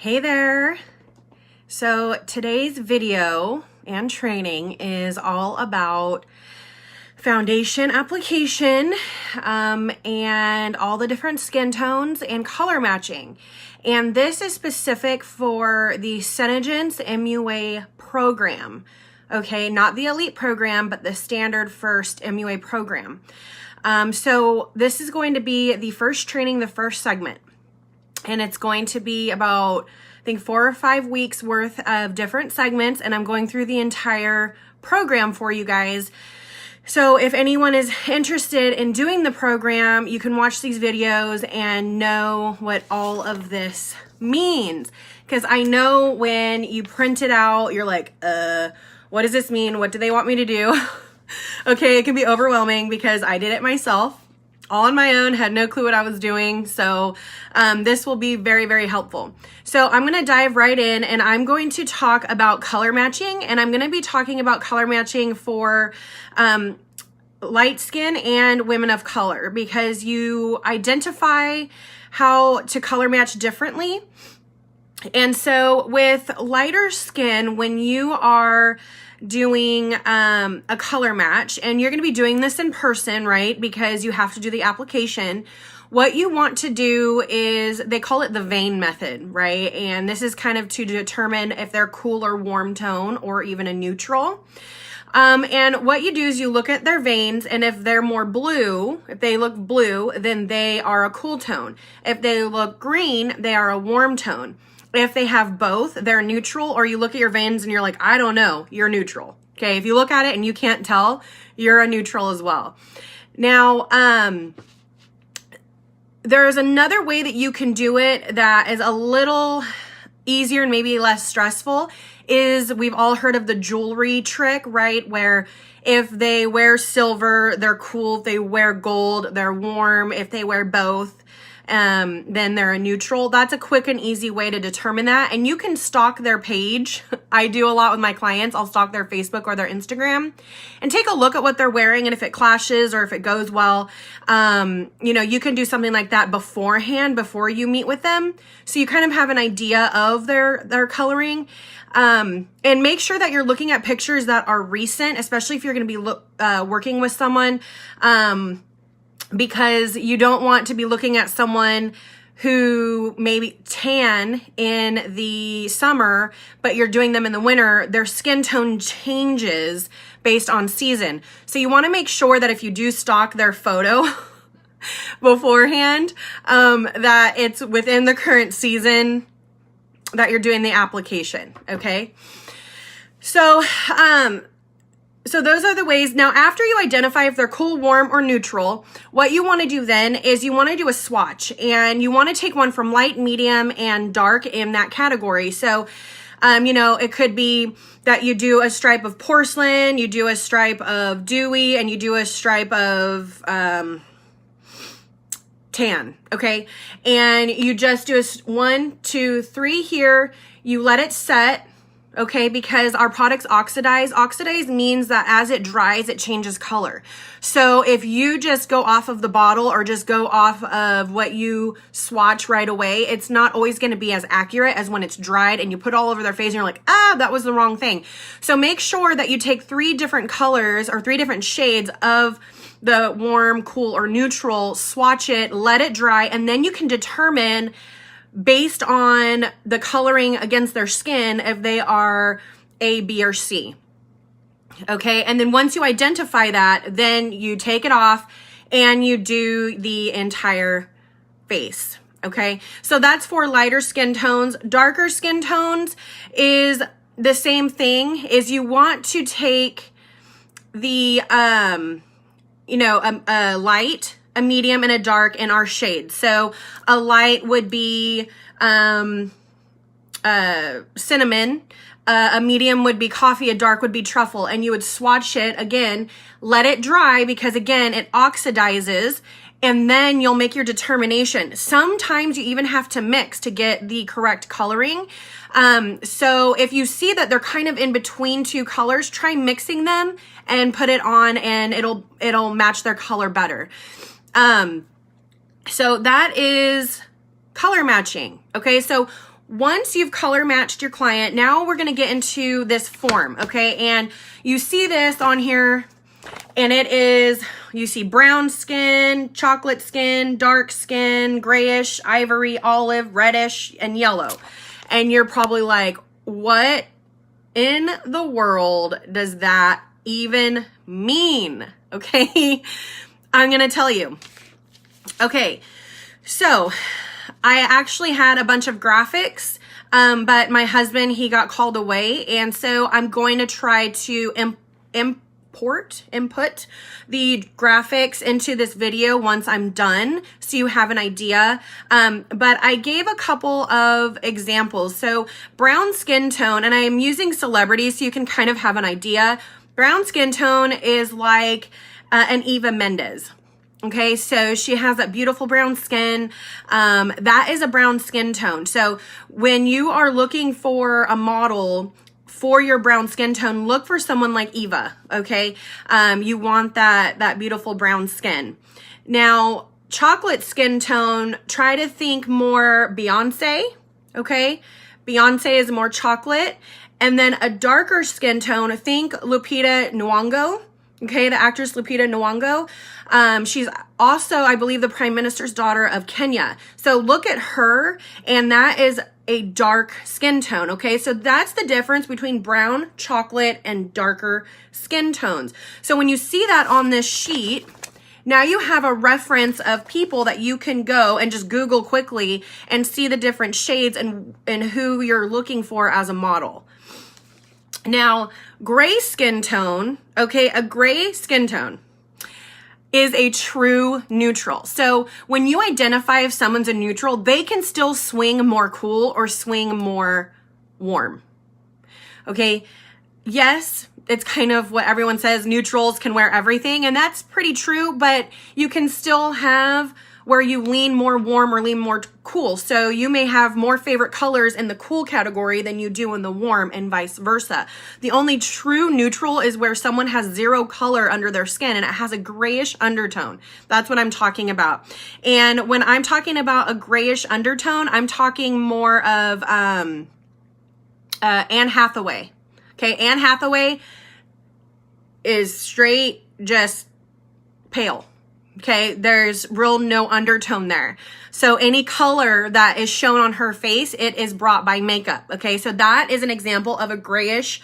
Hey there. So today's video and training is all about foundation application and all the different skin tones and color matching. And this is specific for the SeneGence MUA program. Okay, not the Elite program, but the standard first MUA program. So this is going to be the first training, the first segment. And it's going to be about, I think, 4 or 5 weeks worth of different segments. And I'm going through the entire program for you guys. So if anyone is interested in doing the program, you can watch these videos and know what all of this means. Because I know when you print it out, you're like, what does this mean? What do they want me to do? Okay, it can be overwhelming because I did it myself. All on my own, had no clue what I was doing. So this will be very, very helpful. So I'm gonna dive right in and I'm going to talk about color matching, and I'm gonna be talking about color matching for light skin and women of color, because you identify how to color match differently. And so with lighter skin, when you are doing a color match, and you're going to be doing this in person, right? Because you have to do the application. What you want to do is, they call it the vein method, right? And this is kind of to determine if they're cool or warm tone or even a neutral. And what you do is you look at their veins, and if they're more blue, if they look blue, then they are a cool tone. If they look green, they are a warm tone. If they have both, they're neutral, or you look at your veins and you're like, I don't know, you're neutral. Okay, if you look at it and you can't tell, you're a neutral as well. Now, there's another way that you can do it that is a little easier and maybe less stressful, is we've all heard of the jewelry trick, right? Where if they wear silver, they're cool. If they wear gold, they're warm. If they wear both, then they're a neutral. That's a quick and easy way to determine that. And you can stalk their page. I do a lot with my clients. I'll stalk their Facebook or their Instagram and take a look at what they're wearing. And if it clashes or if it goes well, you know, you can do something like that beforehand, before you meet with them. So you kind of have an idea of their coloring. And make sure that you're looking at pictures that are recent, especially if you're going to be working with someone, because you don't want to be looking at someone who maybe tan in the summer, but you're doing them in the winter. Their skin tone changes based on season. So you want to make sure that if you do stalk their photo beforehand, that it's within the current season that you're doing the application. Okay. So those are the ways. Now, after you identify if they're cool, warm, or neutral, what you want to do then is you want to do a swatch, and you want to take one from light, medium, and dark in that category. So, you know, it could be that you do a stripe of porcelain, you do a stripe of dewy, and you do a stripe of tan, okay? And you just do 1, 2, 3 here. You let it set. Okay, because our products oxidize. Oxidize means that as it dries, it changes color. So if you just go off of the bottle or just go off of what you swatch right away, it's not always going to be as accurate as when it's dried and you put it all over their face and you're like, that was the wrong thing. So make sure that you take 3 different colors or 3 different shades of the warm, cool, or neutral, swatch it, let it dry, and then you can determine based on the coloring against their skin if they are A, B, or C. Okay, and then once you identify that, then you take it off and you do the entire face. Okay, so that's for lighter skin tones. Darker skin tones is the same thing. Is you want to take the you know, a light, a medium, and a dark in our shades. So a light would be cinnamon, a medium would be coffee, a dark would be truffle, and you would swatch it again, let it dry, because again, it oxidizes, and then you'll make your determination. Sometimes you even have to mix to get the correct coloring. So if you see that they're kind of in between 2 colors, try mixing them and put it on, and it'll match their color better. So that is color matching. Okay, so once you've color matched your client, now we're going to get into this form, okay? And you see this on here, and it is, you see brown skin, chocolate skin, dark skin, grayish, ivory, olive, reddish, and yellow. And you're probably like, what in the world does that even mean? Okay, I'm going to tell you. Okay, so I actually had a bunch of graphics, but my husband, he got called away. And so I'm going to try to input the graphics into this video once I'm done, so you have an idea. But I gave a couple of examples. So brown skin tone, and I am using celebrities so you can kind of have an idea. Brown skin tone is like an Eva Mendes. Okay, so she has that beautiful brown skin. That is a brown skin tone. So when you are looking for a model for your brown skin tone, look for someone like Eva, okay? You want that beautiful brown skin. Now, chocolate skin tone, try to think more Beyonce, okay? Beyonce is more chocolate. And then a darker skin tone, think Lupita Nyong'o. Okay, the actress Lupita Nyong'o. She's also, I believe, the Prime Minister's daughter of Kenya. So look at her, and that is a dark skin tone. Okay, so that's the difference between brown, chocolate, and darker skin tones. So when you see that on this sheet, now you have a reference of people that you can go and just Google quickly and see the different shades and who you're looking for as a model. Now, gray skin tone, okay, a gray skin tone is a true neutral. So when you identify if someone's a neutral, they can still swing more cool or swing more warm. Okay, yes, it's kind of what everyone says, neutrals can wear everything, and that's pretty true, but you can still have where you lean more warm or lean more cool. So you may have more favorite colors in the cool category than you do in the warm, and vice versa. The only true neutral is where someone has zero color under their skin and it has a grayish undertone. That's what I'm talking about. And when I'm talking about a grayish undertone, I'm talking more of Anne Hathaway. Okay, Anne Hathaway is straight, just pale. Okay, there's real no undertone there. So any color that is shown on her face, it is brought by makeup. Okay, so that is an example of a grayish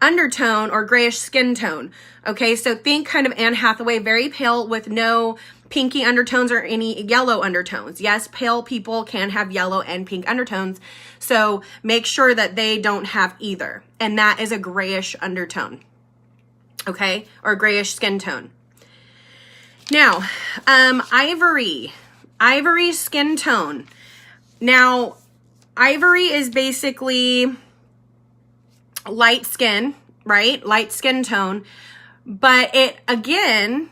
undertone or grayish skin tone. Okay, so think kind of Anne Hathaway, very pale with no pinky undertones or any yellow undertones. Yes, pale people can have yellow and pink undertones. So make sure that they don't have either. And that is a grayish undertone. Okay, or grayish skin tone. Now, ivory skin tone. Now, ivory is basically light skin, right? Light skin tone, but it, again,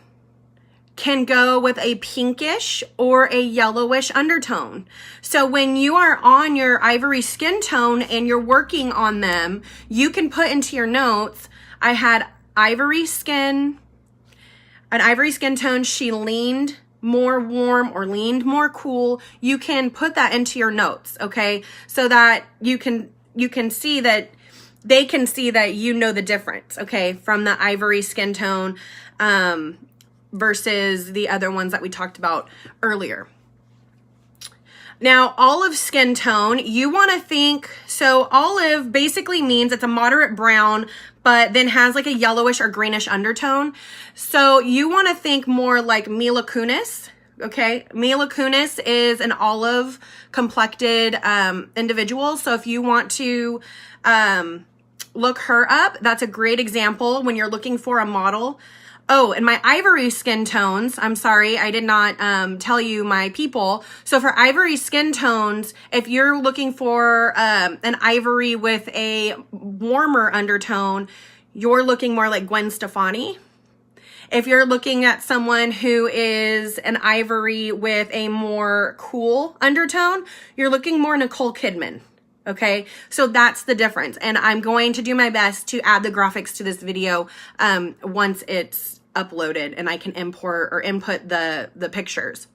can go with a pinkish or a yellowish undertone. So when you are on your ivory skin tone and you're working on them, you can put into your notes, I had an ivory skin tone, she leaned more warm or leaned more cool. You can put that into your notes, okay? So that you can see that they can see that you know the difference, okay, from the ivory skin tone versus the other ones that we talked about earlier. Now, olive skin tone, you want to think, so olive basically means it's a moderate brown, but then has like a yellowish or greenish undertone. So you want to think more like Mila Kunis, okay? Mila Kunis is an olive complected individual. So if you want to look her up, that's a great example when you're looking for a model. Oh, and my ivory skin tones, I'm sorry, I did not tell you my people. So for ivory skin tones, if you're looking for an ivory with a warmer undertone, you're looking more like Gwen Stefani. If you're looking at someone who is an ivory with a more cool undertone, you're looking more Nicole Kidman. Okay, so that's the difference. And I'm going to do my best to add the graphics to this video once it's uploaded and I can import or input the pictures.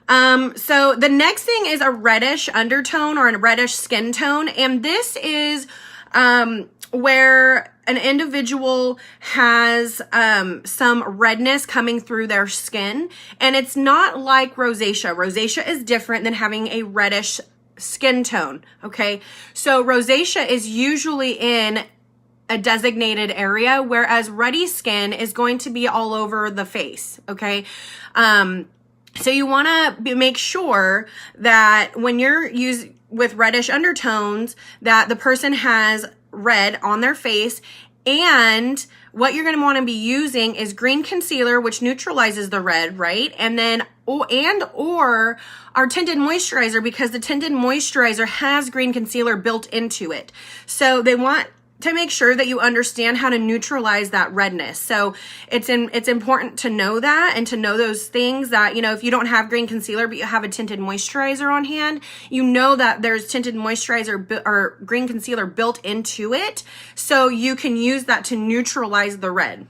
So the next thing is a reddish undertone or a reddish skin tone. And this is where an individual has some redness coming through their skin. And it's not like rosacea. Rosacea is different than having a reddish skin tone, okay? So rosacea is usually in a designated area, whereas ruddy skin is going to be all over the face, okay? So you want to make sure that when you're using with reddish undertones that the person has red on their face, and what you're going to want to be using is green concealer, which neutralizes the red, right? And then or our tinted moisturizer, because the tinted moisturizer has green concealer built into it. So they want to make sure that you understand how to neutralize that redness. So it's important to know that, and to know those things that, you know, if you don't have green concealer but you have a tinted moisturizer on hand, you know that there's tinted moisturizer or green concealer built into it, so you can use that to neutralize the red.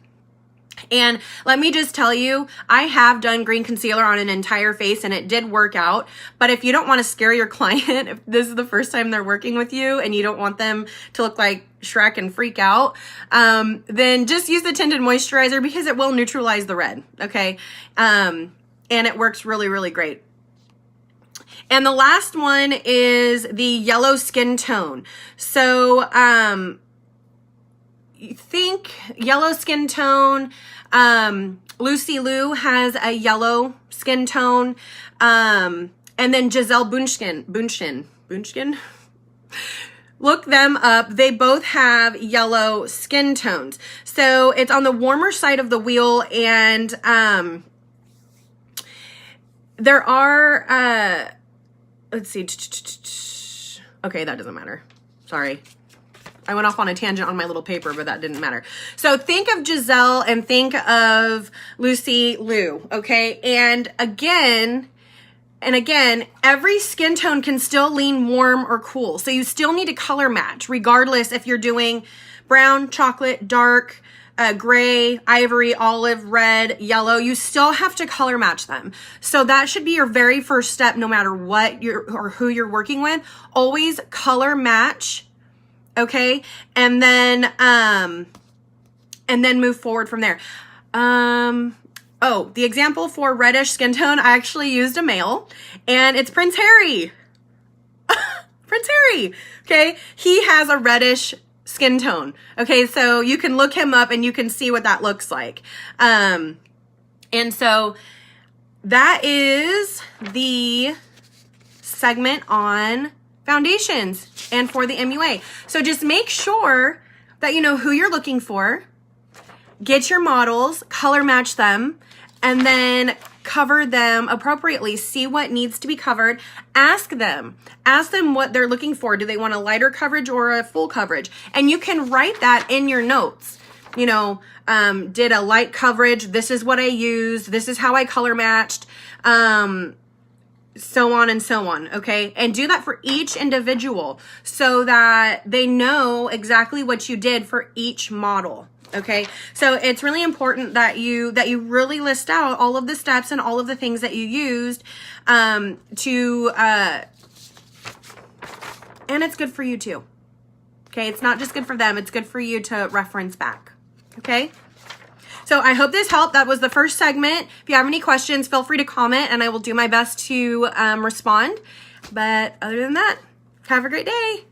And let me just tell you, I have done green concealer on an entire face and it did work out. But if you don't want to scare your client, if this is the first time they're working with you and you don't want them to look like Shrek and freak out, then just use the tinted moisturizer, because it will neutralize the red, okay? And it works really, really great. And the last one is the yellow skin tone. So, think yellow skin tone. Lucy Liu has a yellow skin tone. And then Giselle Bündchen. Look them up. They both have yellow skin tones. So it's on the warmer side of the wheel, and there are let's see. Okay, that doesn't matter. Sorry. I went off on a tangent on my little paper, but that didn't matter. So think of Giselle and think of Lucy Liu, okay? And again, every skin tone can still lean warm or cool. So you still need to color match, regardless if you're doing brown, chocolate, dark, gray, ivory, olive, red, yellow. You still have to color match them. So that should be your very first step, no matter what or who you're working with. Always color match. Okay, and then move forward from there. Oh, the example for reddish skin tone, I actually used a male, and it's Prince Harry. Prince Harry, okay? He has a reddish skin tone, okay? So you can look him up and you can see what that looks like. And so that is the segment on foundations and for the MUA. So just make sure that you know who you're looking for, get your models, color match them, and then cover them appropriately. See what needs to be covered. Ask them what they're looking for. Do they want a lighter coverage or a full coverage? And you can write that in your notes. You know, did a light coverage, this is what I used, this is how I color matched, so on and so on, okay? And do that for each individual so that they know exactly what you did for each model, okay? So it's really important that you really list out all of the steps and all of the things that you used and it's good for you too, okay? It's not just good for them, it's good for you to reference back, okay? So I hope this helped. That was the first segment. If you have any questions, feel free to comment and I will do my best to respond. But other than that, have a great day.